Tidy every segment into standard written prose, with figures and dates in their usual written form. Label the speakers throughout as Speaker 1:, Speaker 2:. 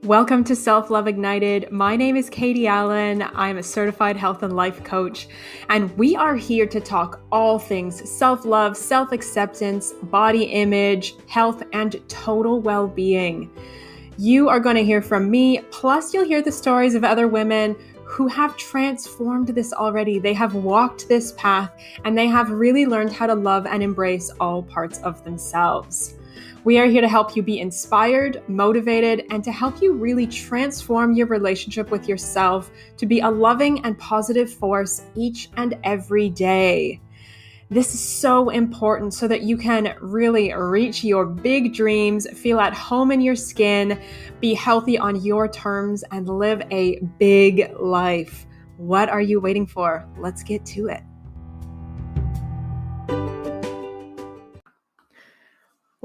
Speaker 1: Welcome to Self-Love Ignited. My name is Katie Allen. I'm a certified health and life coach, and we are here to talk all things self-love, self-acceptance, body image, health, and total well-being. You are going to hear from me, plus you'll hear the stories of other women who have transformed this already. They have walked this path, and they have really learned how to love and embrace all parts of themselves. We are here to help you be inspired, motivated, and to help you really transform your relationship with yourself to be a loving and positive force each and every day. This is so important so that you can really reach your big dreams, feel at home in your skin, be healthy on your terms, and live a big life. What are you waiting for? Let's get to it.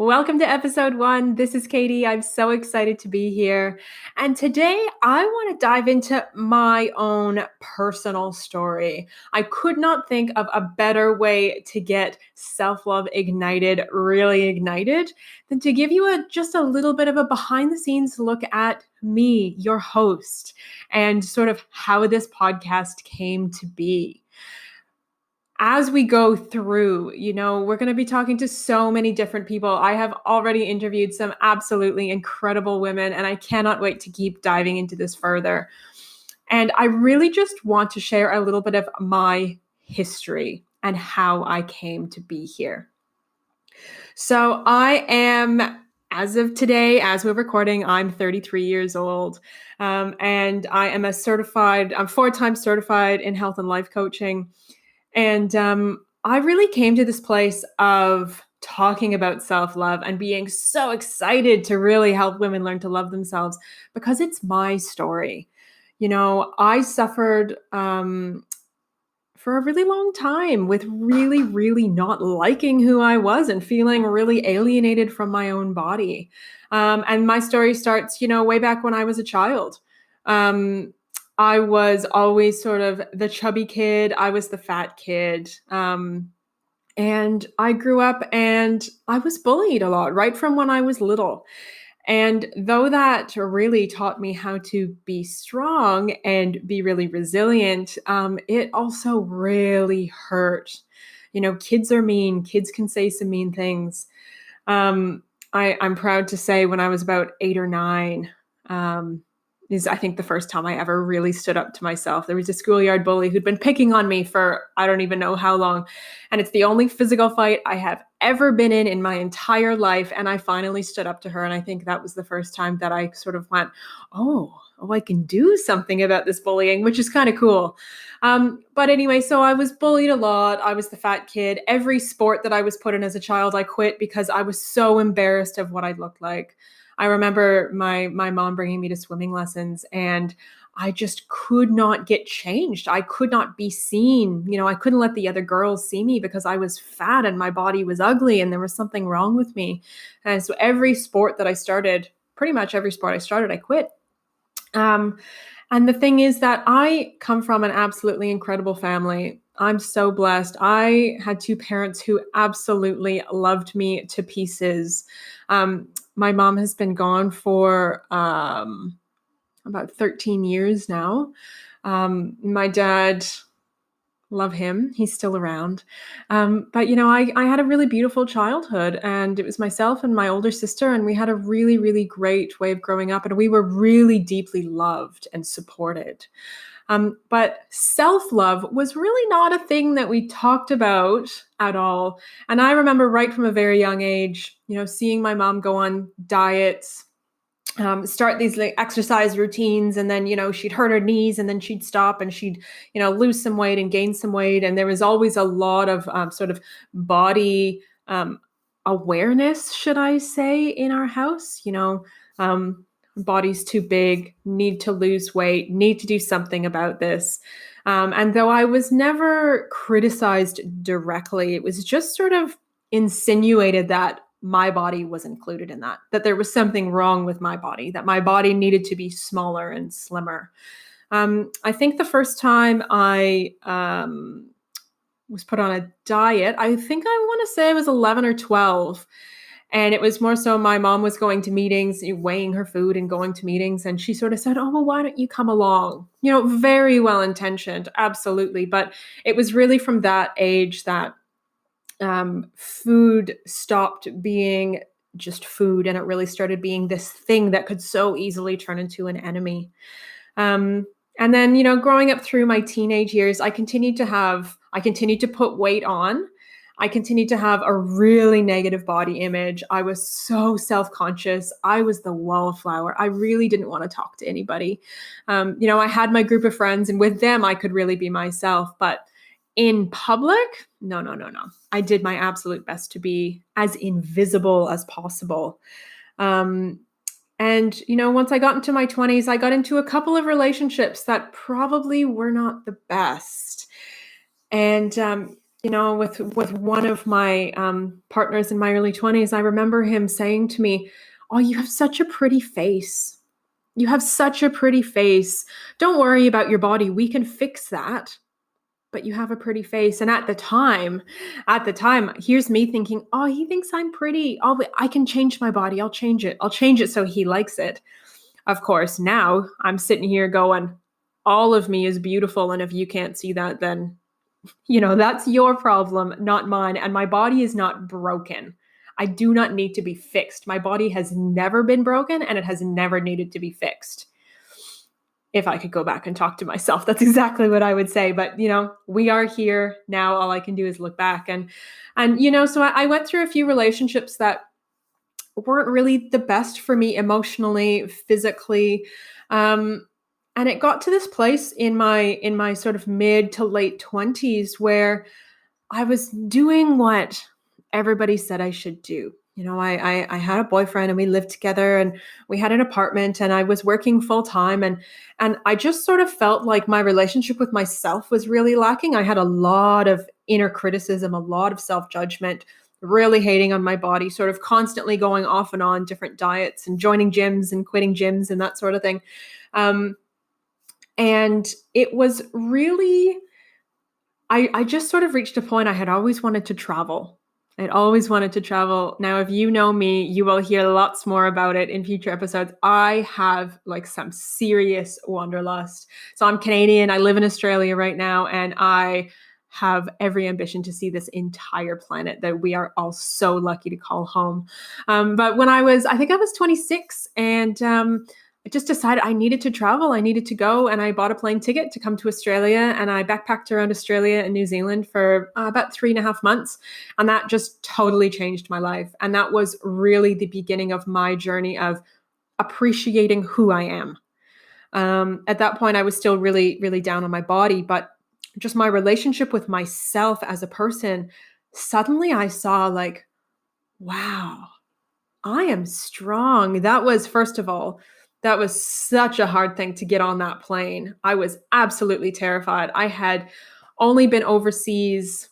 Speaker 1: Welcome to episode 1. This is Katie. I'm so excited to be here. And today I want to dive into my own personal story. I could not think of a better way to get self-love ignited, really ignited, than to give you just a little bit of a behind the scenes look at me, your host, and sort of how this podcast came to be. As we go through, we're going to be talking to so many different people. I have already interviewed some absolutely incredible women, and I cannot wait to keep diving into this further. And I really just want to share a little bit of my history and how I came to be here. So I am, as of today, as we're recording, I'm 33 years old. And I am I'm 4-time certified in health and life coaching. And I really came to this place of talking about self-love and being so excited to really help women learn to love themselves because it's my story. I suffered for a really long time with really, really not liking who I was and feeling really alienated from my own body. And my story starts, way back when I was a child. I was always sort of the chubby kid. I was the fat kid. And I grew up and I was bullied a lot right from when I was little. And though that really taught me how to be strong and be really resilient, it also really hurt. Kids are mean. Kids can say some mean things. I'm proud to say when I was about 8 or 9, is I think the first time I ever really stood up to myself. There was a schoolyard bully who'd been picking on me for I don't even know how long. And it's the only physical fight I have ever been in my entire life. And I finally stood up to her. And I think that was the first time that I sort of went, oh, I can do something about this bullying, which is kind of cool. But anyway, so I was bullied a lot. I was the fat kid. Every sport that I was put in as a child, I quit because I was so embarrassed of what I looked like. I remember my mom bringing me to swimming lessons, and I just could not get changed. I could not be seen. I couldn't let the other girls see me because I was fat and my body was ugly and there was something wrong with me. And so every sport that I started, pretty much every sport I started, I quit. And the thing is that I come from an absolutely incredible family. I'm so blessed. I had 2 parents who absolutely loved me to pieces. My mom has been gone for about 13 years now. My dad, love him. He's still around. But, I had a really beautiful childhood, and it was myself and my older sister, and we had a really, really great way of growing up, and we were really deeply loved and supported. But self-love was really not a thing that we talked about at all. And I remember right from a very young age, seeing my mom go on diets, start these like exercise routines, and then she'd hurt her knees and then she'd stop and she'd lose some weight and gain some weight, and there was always a lot of sort of body awareness, should I say, in our house. Body's too big, need to lose weight, need to do something about this. And though I was never criticized directly, it was just sort of insinuated that my body was included in that there was something wrong with my body, that my body needed to be smaller and slimmer. I think the first time I was put on a diet, I think I want to say I was 11 or 12. And it was more so my mom was going to meetings, weighing her food and going to meetings. And she sort of said, "Oh, well, why don't you come along?" Very well intentioned, absolutely. But it was really from that age that food stopped being just food and it really started being this thing that could so easily turn into an enemy. Um, and then, growing up through my teenage years, I continued to put weight on. I continued to have a really negative body image. I was so self conscious. I was the wallflower. I really didn't want to talk to anybody. I had my group of friends, and with them, I could really be myself. But in public, no, no, no, no. I did my absolute best to be as invisible as possible. Um, and, once I got into my 20s, I got into a couple of relationships that probably were not the best. And, with one of my partners in my early 20s, I remember him saying to me, "Oh, you have such a pretty face. You have such a pretty face. Don't worry about your body. We can fix that, but you have a pretty face." And at the time, here's me thinking, "Oh, he thinks I'm pretty. Oh, I can change my body. I'll change it. I'll change it so he likes it." Of course, now I'm sitting here going, all of me is beautiful. And if you can't see that, then, that's your problem, not mine. And my body is not broken. I do not need to be fixed. My body has never been broken and it has never needed to be fixed. If I could go back and talk to myself, that's exactly what I would say. But, we are here now. All I can do is look back. So I went through a few relationships that weren't really the best for me emotionally, physically. And it got to this place in my sort of mid to late 20s where I was doing what everybody said I should do. I had a boyfriend and we lived together and we had an apartment and I was working full time and I just sort of felt like my relationship with myself was really lacking. I had a lot of inner criticism, a lot of self-judgment, really hating on my body, sort of constantly going off and on different diets and joining gyms and quitting gyms and that sort of thing. Um, and it was really I just sort of reached a point. I had always wanted to travel. I'd always wanted to travel. Now, if you know me, you will hear lots more about it in future episodes. I have like some serious wanderlust. So I'm Canadian. I live in Australia right now, and I have every ambition to see this entire planet that we are all so lucky to call home. But I think I was 26, and I just decided I needed to travel. I needed to go, and I bought a plane ticket to come to Australia, and I backpacked around Australia and New Zealand for about 3.5 months. And that just totally changed my life. And that was really the beginning of my journey of appreciating who I am. At that point, I was still really, really down on my body, but just my relationship with myself as a person, suddenly I saw like, wow, I am strong. That was, first of all, that was such a hard thing to get on that plane. I was absolutely terrified. I had only been overseas,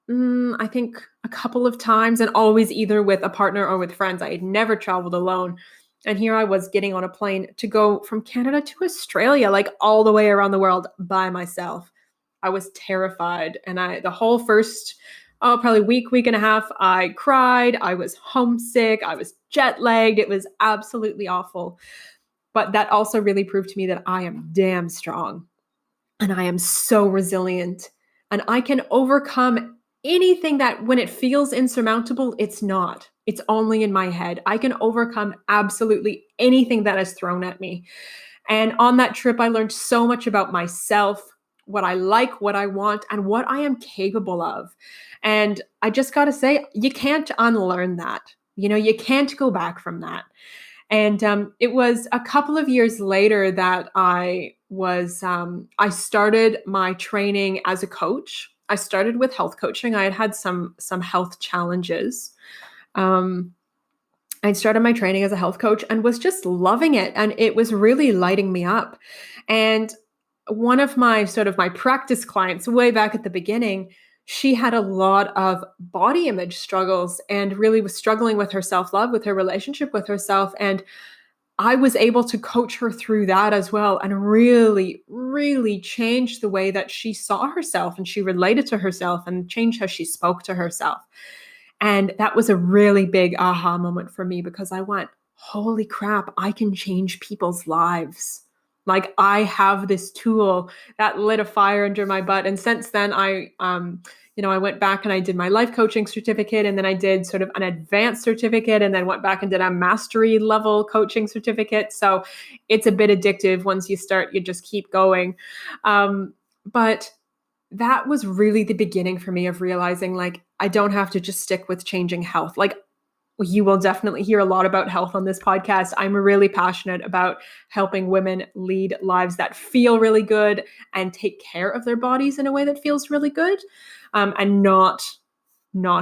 Speaker 1: I think a couple of times, and always either with a partner or with friends. I had never traveled alone. And here I was getting on a plane to go from Canada to Australia, like all the way around the world by myself. I was terrified. And the whole first, probably week and a half, I cried. I was homesick. I was jet lagged. It was absolutely awful. But that also really proved to me that I am damn strong and I am so resilient and I can overcome anything that when it feels insurmountable, it's not. It's only in my head. I can overcome absolutely anything that is thrown at me. And on that trip, I learned so much about myself, what I like, what I want, and what I am capable of. And I just got to say, you can't unlearn that. You can't go back from that. And it was a couple of years later that I started my training as a coach. I started with health coaching. I had had some health challenges. Um, I started my training as a health coach and was just loving it. And it was really lighting me up. And one of my practice clients way back at the beginning, she had a lot of body image struggles and really was struggling with her self-love, with her relationship with herself. And I was able to coach her through that as well and really, really change the way that she saw herself and she related to herself and change how she spoke to herself. And that was a really big aha moment for me because I went, holy crap, I can change people's lives. Like I have this tool that lit a fire under my butt. And since then, I went back and I did my life coaching certificate, and then I did sort of an advanced certificate, and then went back and did a mastery level coaching certificate. So it's a bit addictive. Once you start, you just keep going. But that was really the beginning for me of realizing like I don't have to just stick with changing health. Like you will definitely hear a lot about health on this podcast. I'm really passionate about helping women lead lives that feel really good and take care of their bodies in a way that feels really good, and not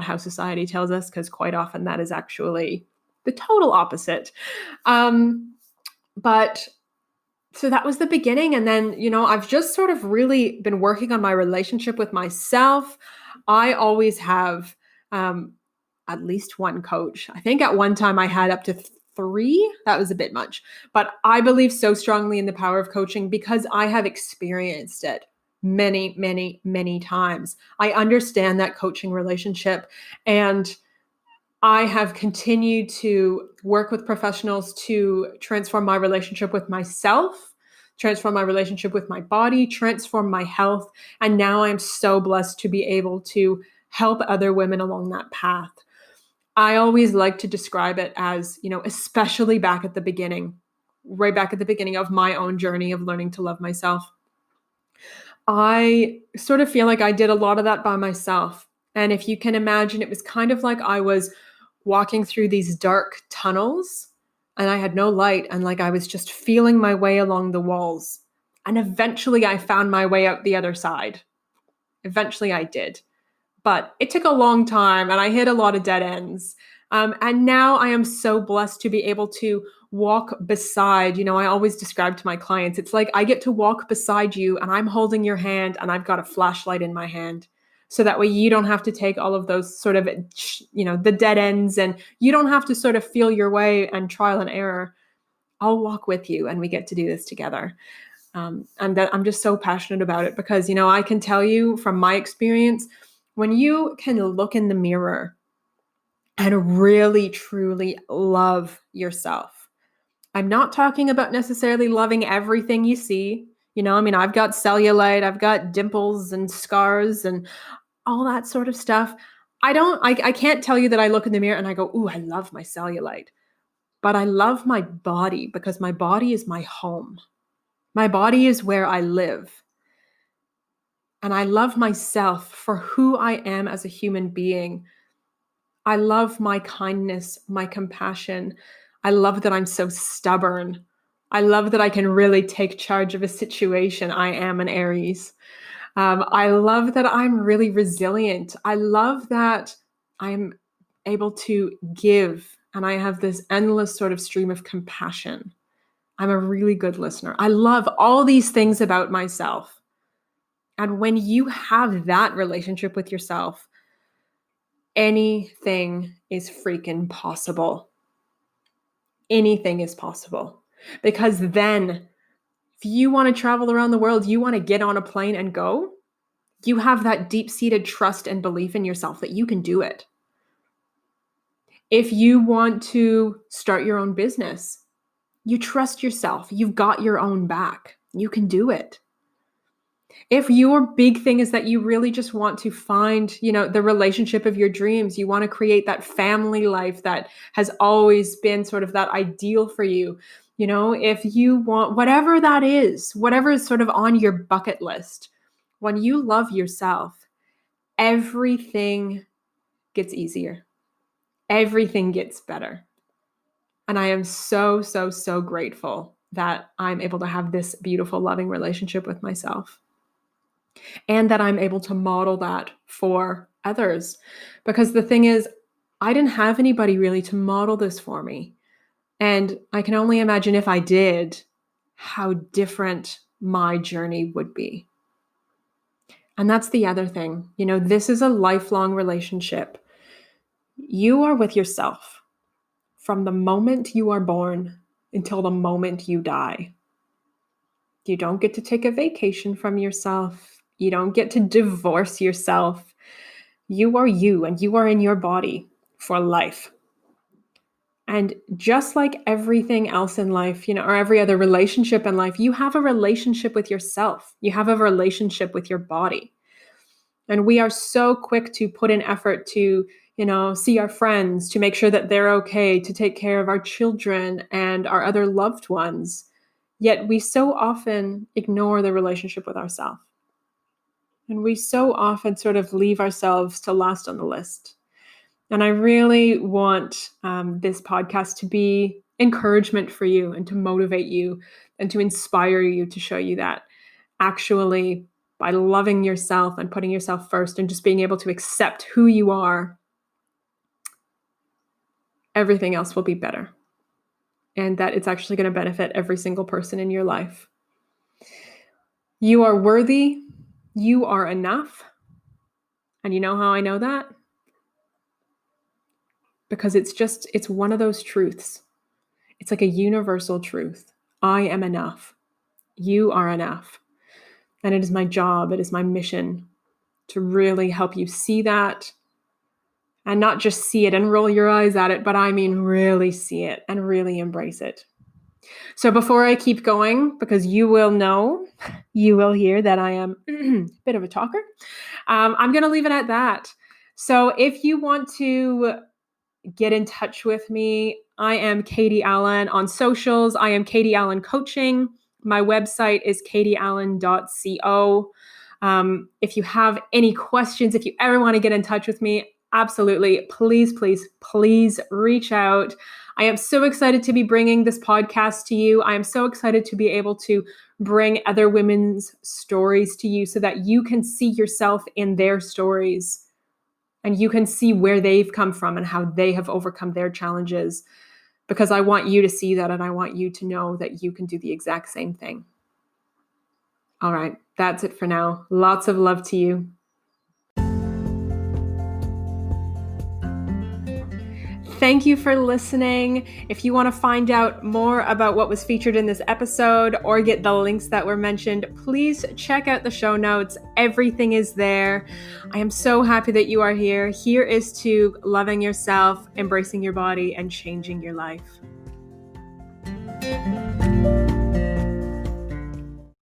Speaker 1: how society tells us, because quite often that is actually the total opposite. But so that was the beginning. And then, I've just sort of really been working on my relationship with myself. I always have at least one coach. I think at one time I had up to three. That was a bit much. But I believe so strongly in the power of coaching because I have experienced it many, many, many times. I understand that coaching relationship, and I have continued to work with professionals to transform my relationship with myself, transform my relationship with my body, transform my health. And now I'm so blessed to be able to help other women along that path. I always like to describe it as, especially back at the beginning, right back at the beginning of my own journey of learning to love myself. I sort of feel like I did a lot of that by myself. And if you can imagine, it was kind of like I was walking through these dark tunnels and I had no light, and like I was just feeling my way along the walls. And eventually I found my way out the other side. Eventually I did. But it took a long time and I hit a lot of dead ends. And now I am so blessed to be able to walk beside, I always describe to my clients, it's like I get to walk beside you and I'm holding your hand and I've got a flashlight in my hand. So that way you don't have to take all of those sort of, the dead ends, and you don't have to sort of feel your way and trial and error. I'll walk with you and we get to do this together. And that I'm just so passionate about it because, I can tell you from my experience, when you can look in the mirror and really, truly love yourself. I'm not talking about necessarily loving everything you see. I've got cellulite, I've got dimples and scars and all that sort of stuff. I can't tell you that I look in the mirror and I go, ooh, I love my cellulite. But I love my body because my body is my home. My body is where I live. And I love myself for who I am as a human being. I love my kindness, my compassion. I love that I'm so stubborn. I love that I can really take charge of a situation. I am an Aries. I love that I'm really resilient. I love that I'm able to give and I have this endless sort of stream of compassion. I'm a really good listener. I love all these things about myself. And when you have that relationship with yourself, anything is freaking possible. Anything is possible. Because then, if you want to travel around the world, you want to get on a plane and go, you have that deep-seated trust and belief in yourself that you can do it. If you want to start your own business, you trust yourself. You've got your own back. You can do it. If your big thing is that you really just want to find, the relationship of your dreams, you want to create that family life that has always been sort of that ideal for you, if you want whatever that is, whatever is sort of on your bucket list, when you love yourself, everything gets easier. Everything gets better. And I am so, so, so grateful that I'm able to have this beautiful, loving relationship with myself. And that I'm able to model that for others. Because the thing is, I didn't have anybody really to model this for me. And I can only imagine if I did, how different my journey would be. And that's the other thing. This is a lifelong relationship. You are with yourself from the moment you are born until the moment you die. You don't get to take a vacation from yourself. You don't get to divorce yourself. You are you, and you are in your body. for life. And just like everything else in life, or every other relationship in life, you have a relationship with yourself. You have a relationship with your body. And we are so quick to put in effort to, see our friends, to make sure that they're okay, to take care of our children and our other loved ones. Yet we so often ignore the relationship with ourselves. And we so often sort of leave ourselves to last on the list. And I really want this podcast to be encouragement for you and to motivate you and to inspire you, to show you that actually by loving yourself and putting yourself first and just being able to accept who you are, everything else will be better. And that it's actually going to benefit every single person in your life. You are worthy. You are enough. And you know how I know that? Because it's one of those truths. It's like a universal truth. I am enough. You are enough. And it is my job, it is my mission to really help you see that, and not just see it and roll your eyes at it, but I mean really see it and really embrace it. So before I keep going, because you will hear that I am a bit of a talker, I'm going to leave it at that. So if you want to get in touch with me, I am Katie Allen on socials. I am Katie Allen Coaching. My website is katieallen.co. If you have any questions, if you ever want to get in touch with me, absolutely, please, please, please reach out. I am so excited to be bringing this podcast to you. I am so excited to be able to bring other women's stories to you so that you can see yourself in their stories and you can see where they've come from and how they have overcome their challenges. Because I want you to see that, and I want you to know that you can do the exact same thing. All right, that's it for now. Lots of love to you. Thank you for listening. If you want to find out more about what was featured in this episode or get the links that were mentioned, please check out the show notes. Everything is there. I am so happy that you are here. Here is to loving yourself, embracing your body, and changing your life.